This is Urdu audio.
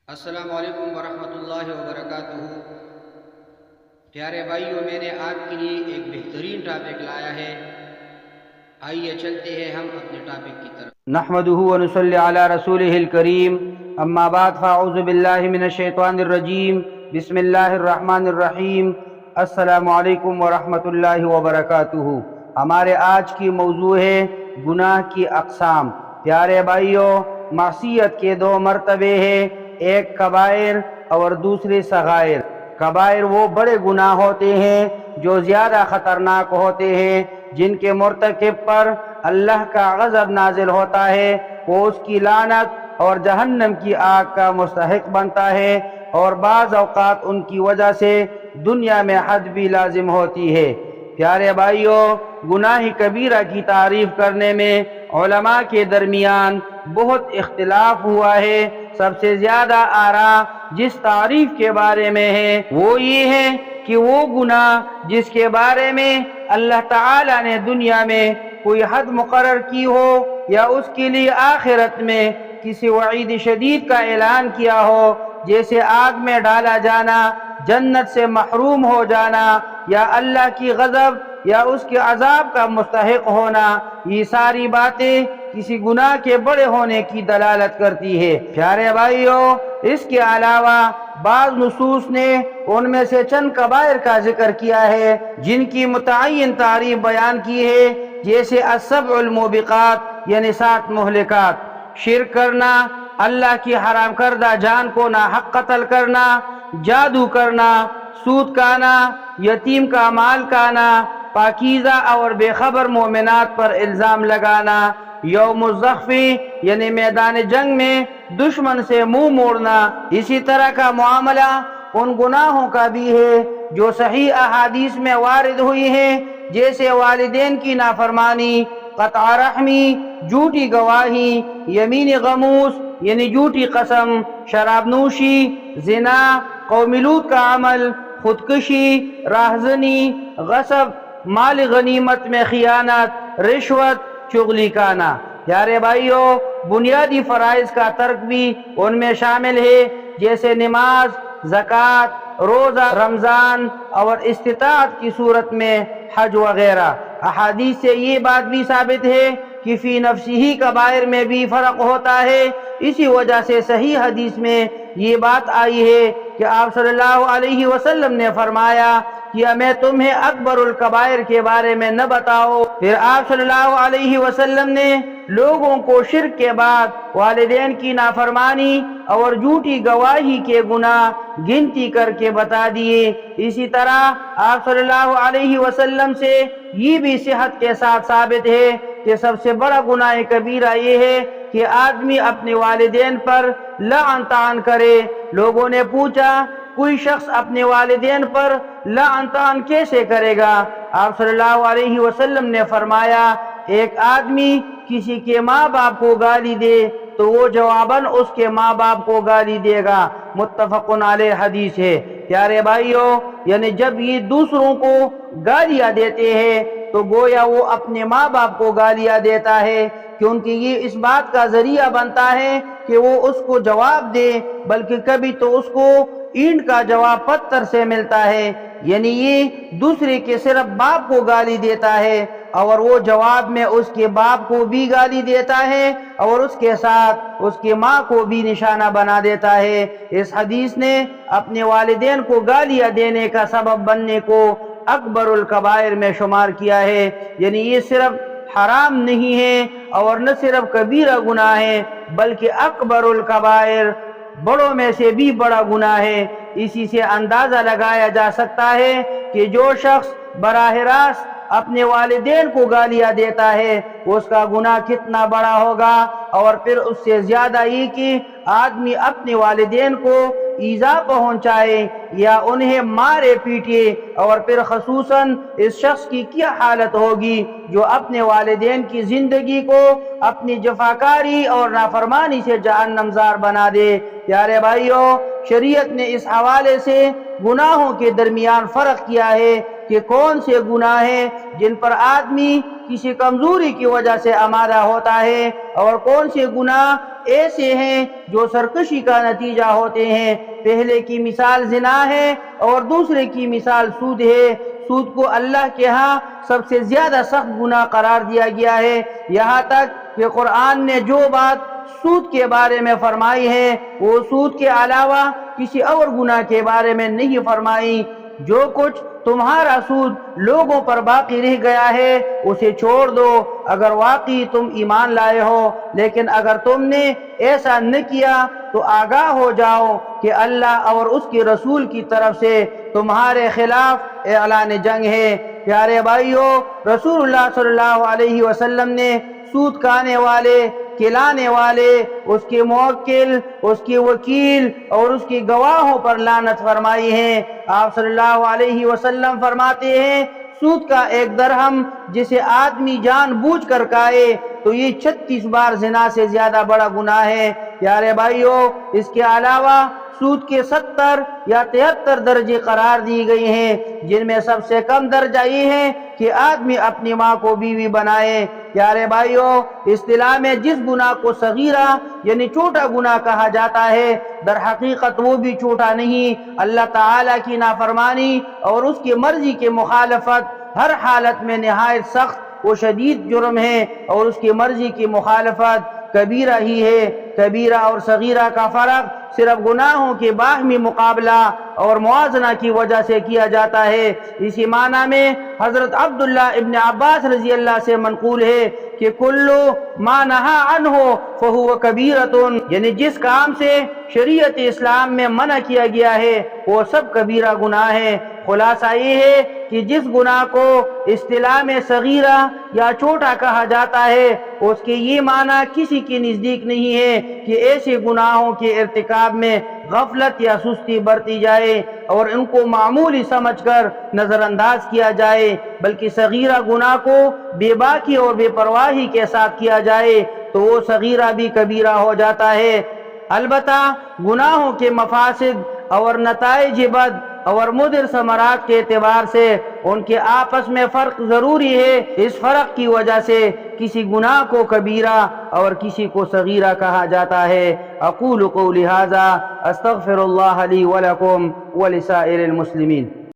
السلام علیکم ورحمۃ اللہ وبرکاتہ۔ پیارے بھائیوں، میں نے آپ کے لیے ایک بہترین ٹاپک لایا ہے۔ آئیے چلتے ہیں ہم اپنے ٹاپک کی طرف۔ نحمده ونصلی علی رسوله الکریم، اما بعد فاعوذ باللہ من الشیطان الرجیم، بسم اللہ الرحمن الرحیم۔ السلام علیکم ورحمۃ اللہ وبرکاتہ۔ ہمارے آج کی موضوع ہے گناہ کی اقسام۔ پیارے بھائیوں، معصیت کے دو مرتبے ہیں، ایک کبائر اور دوسرے صغائر۔ کبائر وہ بڑے گناہ ہوتے ہیں جو زیادہ خطرناک ہوتے ہیں، جن کے مرتکب پر اللہ کا غضب نازل ہوتا ہے، وہ اس کی لعنت اور جہنم کی آگ کا مستحق بنتا ہے، اور بعض اوقات ان کی وجہ سے دنیا میں حد بھی لازم ہوتی ہے۔ پیارے بھائیوں، گناہ کبیرہ کی تعریف کرنے میں علماء کے درمیان بہت اختلاف ہوا ہے۔ سب سے زیادہ آراء جس تعریف کے بارے میں ہے وہ یہ ہے کہ وہ گناہ جس کے بارے میں اللہ تعالی نے دنیا میں کوئی حد مقرر کی ہو، یا اس کے لیے آخرت میں کسی وعید شدید کا اعلان کیا ہو، جیسے آگ میں ڈالا جانا، جنت سے محروم ہو جانا، یا اللہ کی غضب یا اس کے عذاب کا مستحق ہونا، یہ ساری باتیں کسی گناہ کے بڑے ہونے کی دلالت کرتی ہے۔ پیارے بھائیوں، اس کے علاوہ بعض نصوص نے ان میں سے چند کبائر کا ذکر کیا ہے جن کی متعین تعریف بیان کی ہے، جیسے السبع الموبقات یعنی 7 مہلکات: شرک کرنا، اللہ کی حرام کردہ جان کو ناحق قتل کرنا، جادو کرنا، سود کھانا، یتیم کا مال کھانا، پاکیزہ اور بے خبر مومنات پر الزام لگانا، یوم الزحف یعنی میدان جنگ میں دشمن سے منہ موڑنا۔ اسی طرح کا معاملہ ان گناہوں کا بھی ہے جو صحیح احادیث میں وارد ہوئی ہیں، جیسے والدین کی نافرمانی، قطع رحمی، جھوٹی گواہی، یمین غموس یعنی جھوٹی قسم، شراب نوشی، زنا، قوم لوط کا عمل، خودکشی، راہزنی، غصب، مال غنیمت میں خیانت، رشوت، چغلی کھانا۔ پیارے بھائیوں، بنیادی فرائض کا ترک بھی ان میں شامل ہے، جیسے نماز، زکوٰۃ، روزہ رمضان اور استطاعت کی صورت میں حج وغیرہ۔ احادیث سے یہ بات بھی ثابت ہے کہ فی نفسہ کبائر میں بھی فرق ہوتا ہے۔ اسی وجہ سے صحیح حدیث میں یہ بات آئی ہے کہ آپ صلی اللہ علیہ وسلم نے فرمایا کہ میں تمہیں اکبر الکبائر کے بارے میں نہ بتاؤ؟ پھر آپ صلی اللہ علیہ وسلم نے لوگوں کو شرک کے بعد والدین کی نافرمانی اور جھوٹی گواہی کے گناہ گنتی کر کے بتا دیے۔ اسی طرح آپ صلی اللہ علیہ وسلم سے یہ بھی صحت کے ساتھ ثابت ہے کہ سب سے بڑا گناہ کبیرہ یہ ہے کہ آدمی اپنے والدین پر لعن طعن کرے۔ لوگوں نے پوچھا، کوئی شخص اپنے والدین پر لعن طعن کیسے کرے گا؟ آپ صلی اللہ علیہ وسلم نے فرمایا، ایک آدمی کسی کے ماں باپ کو گالی دے تو وہ جواباً اس کے ماں باپ کو گالی دے گا۔ متفق علیہ حدیث ہے۔ پیارے بھائیوں، یعنی جب یہ دوسروں کو گالیاں دیتے ہیں تو گویا وہ اپنے ماں باپ کو گالیاں دیتا ہے، کیونکہ یہ اس بات کا ذریعہ بنتا ہے کہ وہ اس کو جواب دے، بلکہ کبھی تو اس کو اینٹ کا جواب پتھر سے ملتا ہے۔ یعنی یہ دوسرے کے صرف باپ کو گالی دیتا ہے اور وہ جواب میں اس کے باپ کو بھی گالی دیتا ہے اور اس کے ساتھ اس کی ماں کو بھی نشانہ بنا دیتا ہے۔ اس حدیث نے اپنے والدین کو گالیاں دینے کا سبب بننے کو اکبر الکبائر میں شمار کیا ہے۔ یعنی یہ صرف حرام نہیں ہے اور نہ صرف کبیرہ گناہ ہے، بلکہ اکبر الکبائر، بڑوں میں سے بھی بڑا گناہ ہے۔ اسی سے اندازہ لگایا جا سکتا ہے کہ جو شخص براہ راست اپنے والدین کو گالیاں دیتا ہے اس کا گناہ کتنا بڑا ہوگا، اور پھر اس سے زیادہ یہ کہ آدمی اپنے والدین کو ایذا پہنچائے، یا انہیں مارے پیٹے، اور پھر خصوصاً اس شخص کی کیا حالت ہوگی جو اپنے والدین کی زندگی کو اپنی جفاکاری اور نافرمانی سے جہنم زار بنا دے۔ پیارے بھائیوں، شریعت نے اس حوالے سے گناہوں کے درمیان فرق کیا ہے کہ کون سے گناہ ہیں جن پر آدمی کسی کمزوری کی وجہ سے آمادہ ہوتا ہے، اور کون سے گناہ ایسے ہیں جو سرکشی کا نتیجہ ہوتے ہیں۔ پہلے کی مثال زنا ہے اور دوسرے کی مثال سود ہے۔ سود کو اللہ کے ہاں سب سے زیادہ سخت گناہ قرار دیا گیا ہے، یہاں تک کہ قرآن نے جو بات سود کے بارے میں فرمائی ہے وہ سود کے علاوہ کسی اور گناہ کے بارے میں نہیں فرمائی۔ جو کچھ تمہارا سود لوگوں پر باقی رہ گیا ہے اسے چھوڑ دو اگر واقعی تم ایمان لائے ہو، لیکن اگر تم نے ایسا نہ کیا تو آگاہ ہو جاؤ کہ اللہ اور اس کے رسول کی طرف سے تمہارے خلاف اعلان جنگ ہے۔ پیارے بھائیوں، رسول اللہ صلی اللہ علیہ وسلم نے سود کھانے والے، کھلانے والے، اس کے موکل، اس کے وکیل اور اس کی گواہوں پر لعنت فرمائی ہے۔ آپ صلی اللہ علیہ وسلم فرماتے ہیں، سود کا ایک درہم جسے آدمی جان بوجھ کر کھائے تو یہ 36 بار زنا سے زیادہ بڑا گناہ ہے۔ پیارے بھائیوں، اس کے علاوہ سود کے 70 یا 73 درجے قرار دی گئی ہیں، جن میں سب سے کم درجہ یہ ہے کہ آدمی اپنی ماں کو بیوی بنائے۔ پیارے بھائیوں، اصطلاح میں جس گناہ کو صغیرہ یعنی چھوٹا گناہ کہا جاتا ہے، در حقیقت وہ بھی چھوٹا نہیں۔ اللہ تعالیٰ کی نافرمانی اور اس کی مرضی کی مخالفت ہر حالت میں نہایت سخت و شدید جرم ہے، اور اس کی مرضی کی مخالفت کبیرہ ہی ہے۔ کبیرہ اور صغیرہ کا فرق صرف گناہوں کے باہمی مقابلہ اور موازنہ کی وجہ سے کیا جاتا ہے۔ اسی معنی میں حضرت عبداللہ ابن عباس رضی اللہ سے منقول ہے کہ کلو ما نہا عنہ فہو کبیرۃ، یعنی جس کام سے شریعت اسلام میں منع کیا گیا ہے وہ سب کبیرہ گناہ ہے۔ خلاصہ یہ ہے کہ جس گناہ کو اصطلاح میں صغیرہ یا چھوٹا کہا جاتا ہے اس کے یہ معنی کسی کے نزدیک نہیں ہے کہ ایسے گناہوں کے ارتکاب میں غفلت یا سستی برتی جائے اور ان کو معمولی سمجھ کر نظر انداز کیا جائے، بلکہ صغیرہ گناہ کو بے باکی اور بے پرواہی کے ساتھ کیا جائے تو وہ صغیرہ بھی کبیرہ ہو جاتا ہے۔ البتہ گناہوں کے مفاسد اور نتائج بد اور مضر ثمرات کے اعتبار سے ان کے آپس میں فرق ضروری ہے۔ اس فرق کی وجہ سے کسی گناہ کو کبیرہ اور کسی کو صغیرہ کہا جاتا ہے۔ اقول قولی ھذا استغفر اللہ لی ولکم ولسائر المسلمین۔